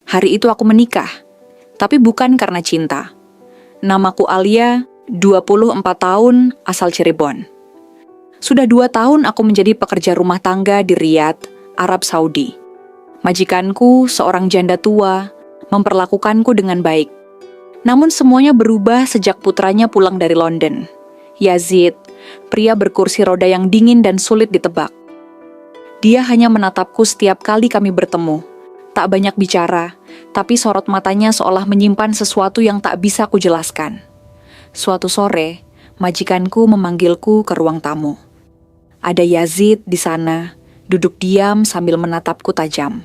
Hari itu aku menikah, tapi bukan karena cinta. Namaku Alia, 24 tahun, asal Cirebon. Sudah 2 tahun aku menjadi pekerja rumah tangga di Riyadh, Arab Saudi. Majikanku, seorang janda tua, memperlakukanku dengan baik. Namun semuanya berubah sejak putranya pulang dari London. Yazid, pria berkursi roda yang dingin dan sulit ditebak. Dia hanya menatapku setiap kali kami bertemu. Tak banyak bicara, tapi sorot matanya seolah menyimpan sesuatu yang tak bisa kujelaskan. Suatu sore, majikanku memanggilku ke ruang tamu. Ada Yazid di sana, duduk diam sambil menatapku tajam.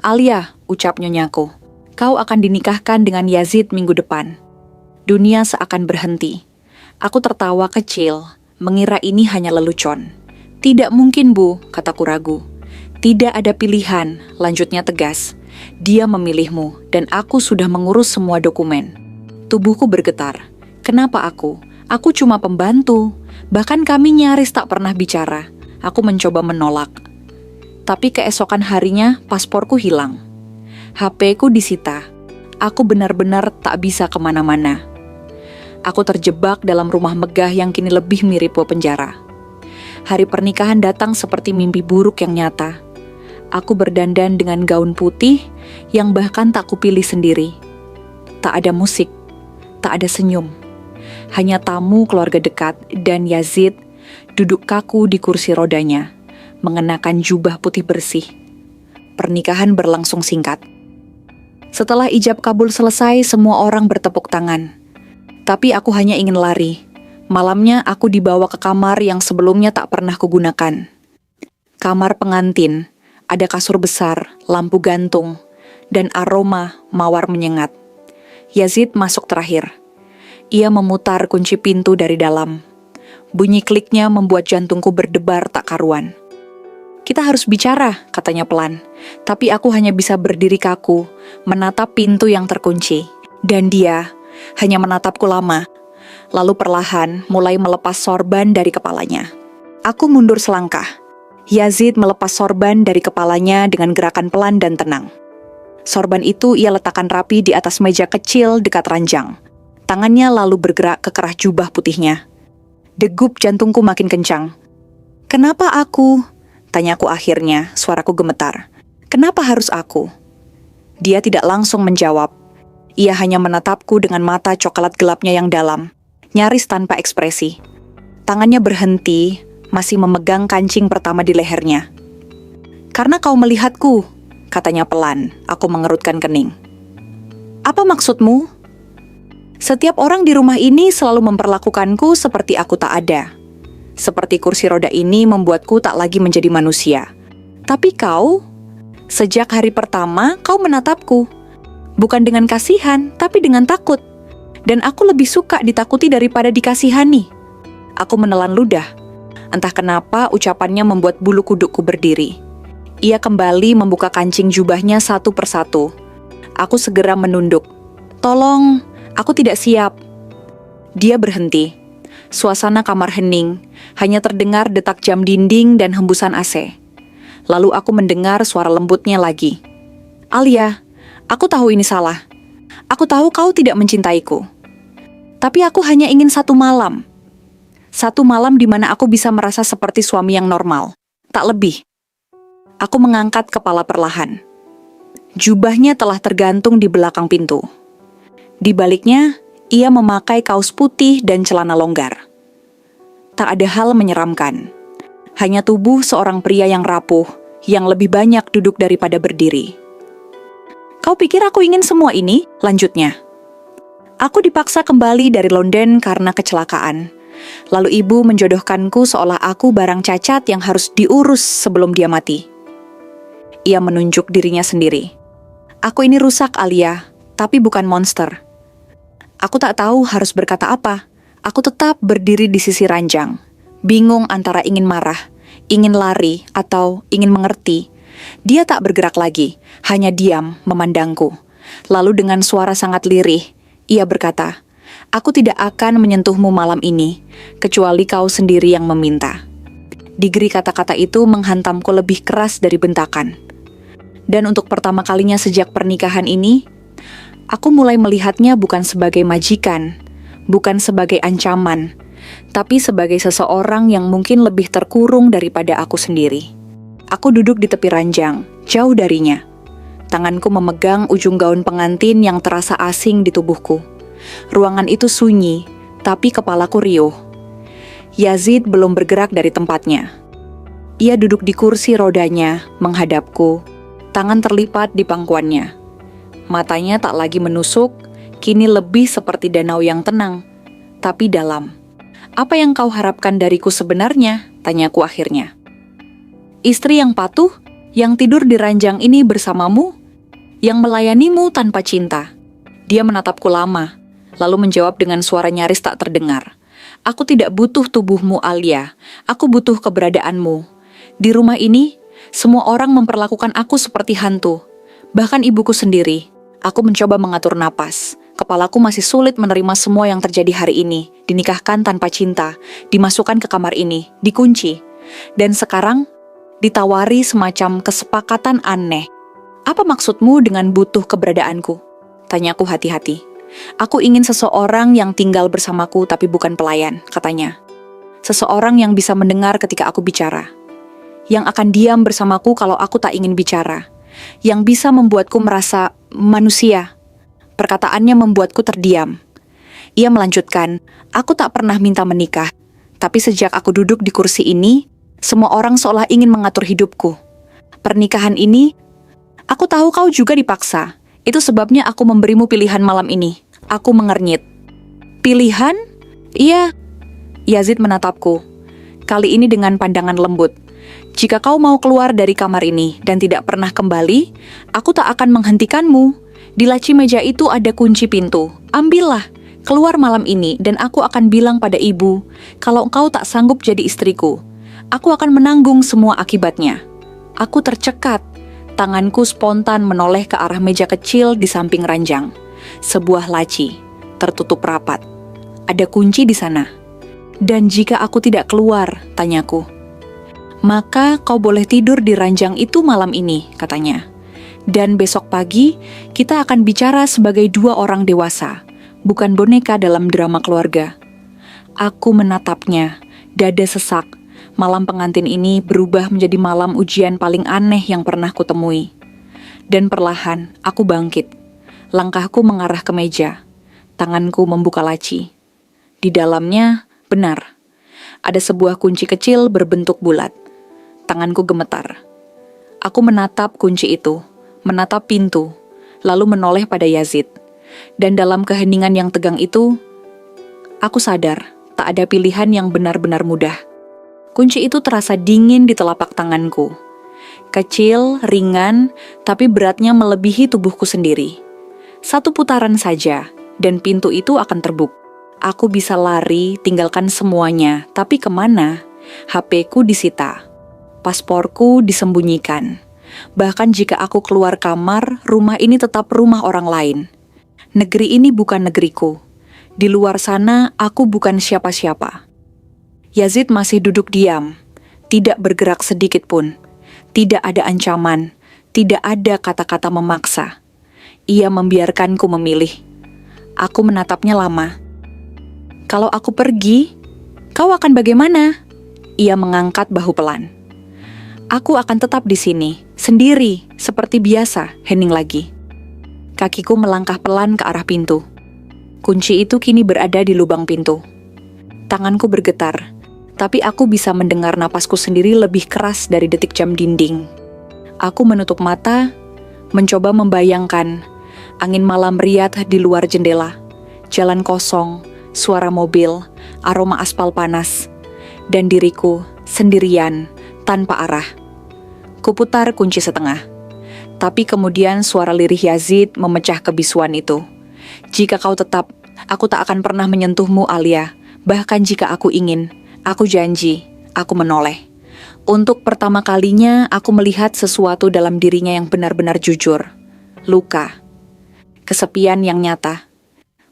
"Alia," ucap nyonyaku, "kau akan dinikahkan dengan Yazid minggu depan." Dunia seakan berhenti. Aku tertawa kecil, mengira ini hanya lelucon. "Tidak mungkin, Bu," kataku ragu. "Tidak ada pilihan," lanjutnya tegas. "Dia memilihmu, dan aku sudah mengurus semua dokumen." Tubuhku bergetar. Kenapa aku? Aku cuma pembantu. Bahkan kami nyaris tak pernah bicara. Aku mencoba menolak. Tapi keesokan harinya, pasporku hilang. HP-ku disita. Aku benar-benar tak bisa kemana-mana. Aku terjebak dalam rumah megah yang kini lebih mirip penjara. Hari pernikahan datang seperti mimpi buruk yang nyata. Aku berdandan dengan gaun putih yang bahkan tak kupilih sendiri. Tak ada musik, tak ada senyum. Hanya tamu keluarga dekat dan Yazid duduk kaku di kursi rodanya, mengenakan jubah putih bersih. Pernikahan berlangsung singkat. Setelah ijab kabul selesai, semua orang bertepuk tangan. Tapi aku hanya ingin lari. Malamnya aku dibawa ke kamar yang sebelumnya tak pernah kugunakan. Kamar pengantin. Ada kasur besar, lampu gantung, dan aroma mawar menyengat. Yazid masuk terakhir. Ia memutar kunci pintu dari dalam. Bunyi kliknya membuat jantungku berdebar tak karuan. "Kita harus bicara," katanya pelan. Tapi aku hanya bisa berdiri kaku, menatap pintu yang terkunci. Dan dia hanya menatapku lama. Lalu perlahan mulai melepas sorban dari kepalanya. Aku mundur selangkah. Yazid melepas sorban dari kepalanya dengan gerakan pelan dan tenang. Sorban itu ia letakkan rapi di atas meja kecil dekat ranjang. Tangannya lalu bergerak ke kerah jubah putihnya. Degup jantungku makin kencang. "Kenapa aku?" tanyaku akhirnya, suaraku gemetar. "Kenapa harus aku?" Dia tidak langsung menjawab. Ia hanya menatapku dengan mata coklat gelapnya yang dalam, nyaris tanpa ekspresi. Tangannya berhenti, masih memegang kancing pertama di lehernya. "Karena kau melihatku," katanya pelan. Aku mengerutkan kening. "Apa maksudmu?" "Setiap orang di rumah ini selalu memperlakukanku seperti aku tak ada. Seperti kursi roda ini membuatku tak lagi menjadi manusia. Tapi kau, sejak hari pertama kau menatapku. Bukan dengan kasihan, tapi dengan takut. Dan aku lebih suka ditakuti daripada dikasihani." Aku menelan ludah. Entah kenapa ucapannya membuat bulu kudukku berdiri. Ia kembali membuka kancing jubahnya satu persatu. Aku segera menunduk. "Tolong, aku tidak siap." Dia berhenti. Suasana kamar hening, hanya terdengar detak jam dinding dan hembusan AC. Lalu aku mendengar suara lembutnya lagi. "Alia, aku tahu ini salah. Aku tahu kau tidak mencintaiku. Tapi aku hanya ingin satu malam. Satu malam di mana aku bisa merasa seperti suami yang normal. Tak lebih." Aku mengangkat kepala perlahan. Jubahnya telah tergantung di belakang pintu. Di baliknya, ia memakai kaos putih dan celana longgar. Tak ada hal menyeramkan. Hanya tubuh seorang pria yang rapuh, yang lebih banyak duduk daripada berdiri. "Kau pikir aku ingin semua ini?" lanjutnya. "Aku dipaksa kembali dari London karena kecelakaan. Lalu ibu menjodohkanku seolah aku barang cacat yang harus diurus sebelum dia mati." Ia menunjuk dirinya sendiri. "Aku ini rusak, Alia, tapi bukan monster." Aku tak tahu harus berkata apa. Aku tetap berdiri di sisi ranjang, bingung antara ingin marah, ingin lari, atau ingin mengerti. Dia tak bergerak lagi, hanya diam memandangku. Lalu dengan suara sangat lirih, ia berkata, "Aku tidak akan menyentuhmu malam ini, kecuali kau sendiri yang meminta." Digeri kata-kata itu menghantamku lebih keras dari bentakan. Dan untuk pertama kalinya sejak pernikahan ini, aku mulai melihatnya bukan sebagai majikan, bukan sebagai ancaman, tapi sebagai seseorang yang mungkin lebih terkurung daripada aku sendiri. Aku duduk di tepi ranjang, jauh darinya. Tanganku memegang ujung gaun pengantin yang terasa asing di tubuhku. Ruangan itu sunyi, tapi kepalaku riuh. Yazid belum bergerak dari tempatnya. Ia duduk di kursi rodanya, menghadapku, tangan terlipat di pangkuannya. Matanya tak lagi menusuk, kini lebih seperti danau yang tenang, tapi dalam. "Apa yang kau harapkan dariku sebenarnya?" tanyaku akhirnya. "Istri yang patuh, yang tidur di ranjang ini bersamamu, yang melayanimu tanpa cinta." Dia menatapku lama, lalu menjawab dengan suara nyaris tak terdengar. "Aku tidak butuh tubuhmu, Alia. Aku butuh keberadaanmu. Di rumah ini, semua orang memperlakukan aku seperti hantu. Bahkan ibuku sendiri." Aku mencoba mengatur napas. Kepalaku masih sulit menerima semua yang terjadi hari ini. Dinikahkan tanpa cinta, dimasukkan ke kamar ini, dikunci. Dan sekarang, ditawari semacam kesepakatan aneh. "Apa maksudmu dengan butuh keberadaanku?" tanyaku hati-hati. "Aku ingin seseorang yang tinggal bersamaku tapi bukan pelayan," katanya. "Seseorang yang bisa mendengar ketika aku bicara. Yang akan diam bersamaku kalau aku tak ingin bicara. Yang bisa membuatku merasa manusia." Perkataannya membuatku terdiam. Ia melanjutkan, "Aku tak pernah minta menikah, tapi sejak aku duduk di kursi ini, semua orang seolah ingin mengatur hidupku. Pernikahan ini, aku tahu kau juga dipaksa. Itu sebabnya aku memberimu pilihan malam ini." Aku mengernyit. "Pilihan?" "Iya." Yazid menatapku, kali ini dengan pandangan lembut. "Jika kau mau keluar dari kamar ini dan tidak pernah kembali, aku tak akan menghentikanmu. Di laci meja itu ada kunci pintu. Ambillah, keluar malam ini dan aku akan bilang pada ibu, kalau engkau tak sanggup jadi istriku, aku akan menanggung semua akibatnya." Aku tercekat. Tanganku spontan menoleh ke arah meja kecil di samping ranjang. Sebuah laci, tertutup rapat. Ada kunci di sana. "Dan jika aku tidak keluar?" tanyaku. "Maka kau boleh tidur di ranjang itu malam ini," katanya. "Dan besok pagi, kita akan bicara sebagai dua orang dewasa, bukan boneka dalam drama keluarga." Aku menatapnya, dada sesak. Malam pengantin ini berubah menjadi malam ujian paling aneh yang pernah kutemui. Dan perlahan, aku bangkit. Langkahku mengarah ke meja. Tanganku membuka laci. Di dalamnya, benar, ada sebuah kunci kecil berbentuk bulat. Tanganku gemetar. Aku menatap kunci itu, menatap pintu, lalu menoleh pada Yazid. Dan dalam keheningan yang tegang itu, aku sadar tak ada pilihan yang benar-benar mudah. Kunci itu terasa dingin di telapak tanganku. Kecil, ringan, tapi beratnya melebihi tubuhku sendiri. Satu putaran saja, dan pintu itu akan terbuka. Aku bisa lari, tinggalkan semuanya, tapi kemana? HP-ku disita. Pasporku disembunyikan. Bahkan jika aku keluar kamar, rumah ini tetap rumah orang lain. Negeri ini bukan negeriku. Di luar sana, aku bukan siapa-siapa. Yazid masih duduk diam, tidak bergerak sedikit pun. Tidak ada ancaman, tidak ada kata-kata memaksa. Ia membiarkanku memilih. Aku menatapnya lama. "Kalau aku pergi, kau akan bagaimana?" Ia mengangkat bahu pelan. "Aku akan tetap di sini, sendiri, seperti biasa," hening lagi. Kakiku melangkah pelan ke arah pintu. Kunci itu kini berada di lubang pintu. Tanganku bergetar, tapi aku bisa mendengar napasku sendiri lebih keras dari detik jam dinding. Aku menutup mata, mencoba membayangkan angin malam riat di luar jendela, jalan kosong, suara mobil, aroma aspal panas, dan diriku sendirian, tanpa arah. Kuputar kunci setengah. Tapi kemudian suara lirih Yazid memecah kebisuan itu. "Jika kau tetap, aku tak akan pernah menyentuhmu, Alia. Bahkan jika aku ingin, aku janji." Aku menoleh. Untuk pertama kalinya, aku melihat sesuatu dalam dirinya yang benar-benar jujur. Luka. Kesepian yang nyata.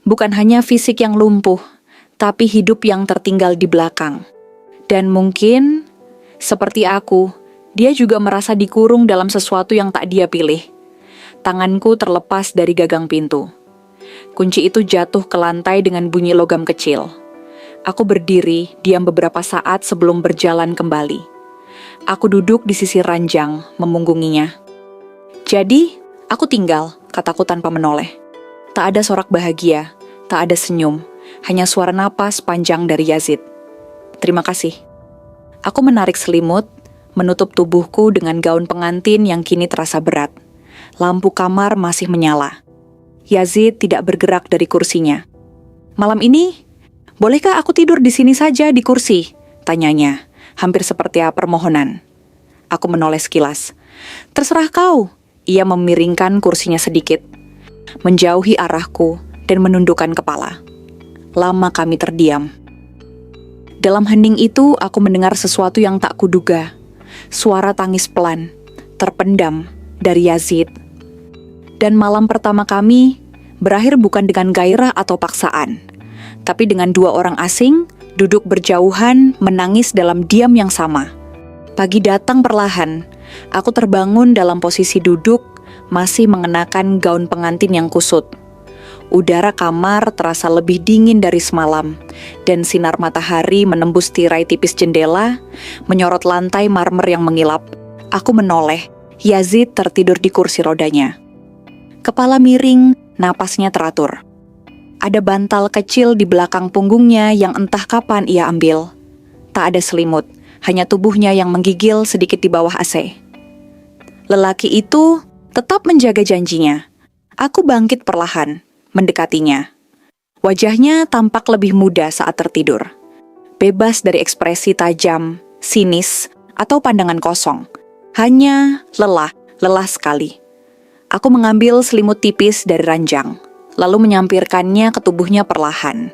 Bukan hanya fisik yang lumpuh, tapi hidup yang tertinggal di belakang. Dan mungkin, seperti aku, Dia juga merasa dikurung dalam sesuatu yang tak dia pilih. Tanganku terlepas dari gagang pintu. Kunci itu jatuh ke lantai dengan bunyi logam kecil. Aku berdiri, diam beberapa saat sebelum berjalan kembali. Aku duduk di sisi ranjang, memunggunginya. "Jadi, aku tinggal," kataku tanpa menoleh. Tak ada sorak bahagia, tak ada senyum, hanya suara napas panjang dari Yazid. "Terima kasih." Aku menarik selimut, menutup tubuhku dengan gaun pengantin yang kini terasa berat. Lampu kamar masih menyala. Yazid tidak bergerak dari kursinya. "Malam ini, bolehkah aku tidur di sini saja di kursi?" tanyanya, hampir seperti permohonan. Aku menoleh sekilas. "Terserah kau." Ia memiringkan kursinya sedikit, menjauhi arahku dan menundukkan kepala. Lama kami terdiam. Dalam hening itu, aku mendengar sesuatu yang tak kuduga. Suara tangis pelan, terpendam dari Yazid. Dan malam pertama kami berakhir bukan dengan gairah atau paksaan, tapi dengan dua orang asing duduk berjauhan menangis dalam diam yang sama. Pagi datang perlahan. Aku terbangun dalam posisi duduk, masih mengenakan gaun pengantin yang kusut. Udara kamar terasa lebih dingin dari semalam, dan sinar matahari menembus tirai tipis jendela, menyorot lantai marmer yang mengilap. Aku menoleh, Yazid tertidur di kursi rodanya. Kepala miring, napasnya teratur. Ada bantal kecil di belakang punggungnya yang entah kapan ia ambil. Tak ada selimut, hanya tubuhnya yang menggigil sedikit di bawah AC. Lelaki itu tetap menjaga janjinya. Aku bangkit perlahan, mendekatinya. Wajahnya tampak lebih muda saat tertidur. Bebas dari ekspresi tajam, sinis, atau pandangan kosong. Hanya lelah sekali. Aku mengambil selimut tipis dari ranjang, lalu menyampirkannya ke tubuhnya perlahan.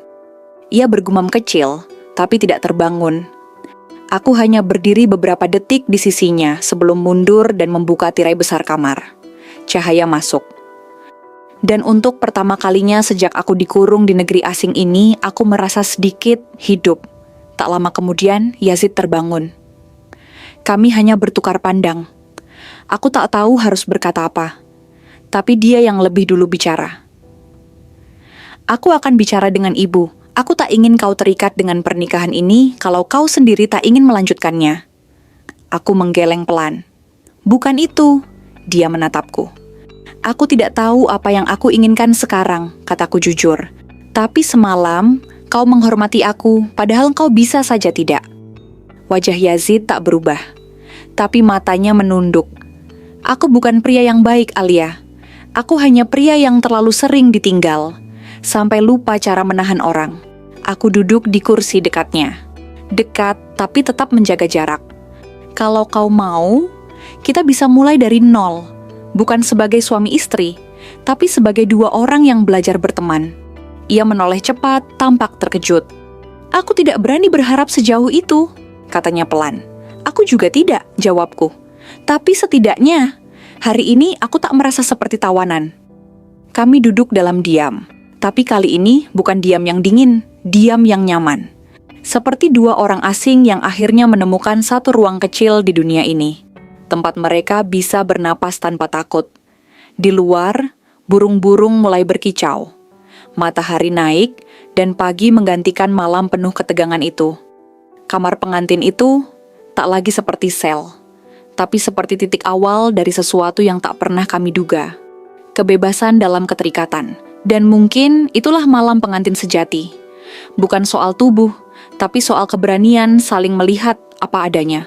Ia bergumam kecil, tapi tidak terbangun. Aku hanya berdiri beberapa detik di sisinya sebelum mundur dan membuka tirai besar kamar. Cahaya masuk. Dan untuk pertama kalinya sejak aku dikurung di negeri asing ini, aku merasa sedikit hidup. Tak lama kemudian, Yazid terbangun. Kami hanya bertukar pandang. Aku tak tahu harus berkata apa. Tapi dia yang lebih dulu bicara. "Aku akan bicara dengan ibu. Aku tak ingin kau terikat dengan pernikahan ini kalau kau sendiri tak ingin melanjutkannya." Aku menggeleng pelan. "Bukan itu." Dia menatapku. "Aku tidak tahu apa yang aku inginkan sekarang," kataku jujur. "Tapi semalam, kau menghormati aku, padahal kau bisa saja tidak." Wajah Yazid tak berubah, tapi matanya menunduk. "Aku bukan pria yang baik, Alia. Aku hanya pria yang terlalu sering ditinggal, sampai lupa cara menahan orang." Aku duduk di kursi dekatnya. Dekat, tapi tetap menjaga jarak. "Kalau kau mau, kita bisa mulai dari nol. Bukan sebagai suami istri, tapi sebagai dua orang yang belajar berteman." Ia menoleh cepat, tampak terkejut. "Aku tidak berani berharap sejauh itu," katanya pelan. "Aku juga tidak," jawabku. "Tapi setidaknya, hari ini aku tak merasa seperti tawanan." Kami duduk dalam diam, tapi kali ini bukan diam yang dingin, diam yang nyaman. Seperti dua orang asing yang akhirnya menemukan satu ruang kecil di dunia ini. Tempat mereka bisa bernapas tanpa takut. Di luar, burung-burung mulai berkicau. Matahari naik, dan pagi menggantikan malam penuh ketegangan itu. Kamar pengantin itu tak lagi seperti sel, tapi seperti titik awal dari sesuatu yang tak pernah kami duga. Kebebasan dalam keterikatan. Dan mungkin itulah malam pengantin sejati. Bukan soal tubuh, tapi soal keberanian saling melihat apa adanya.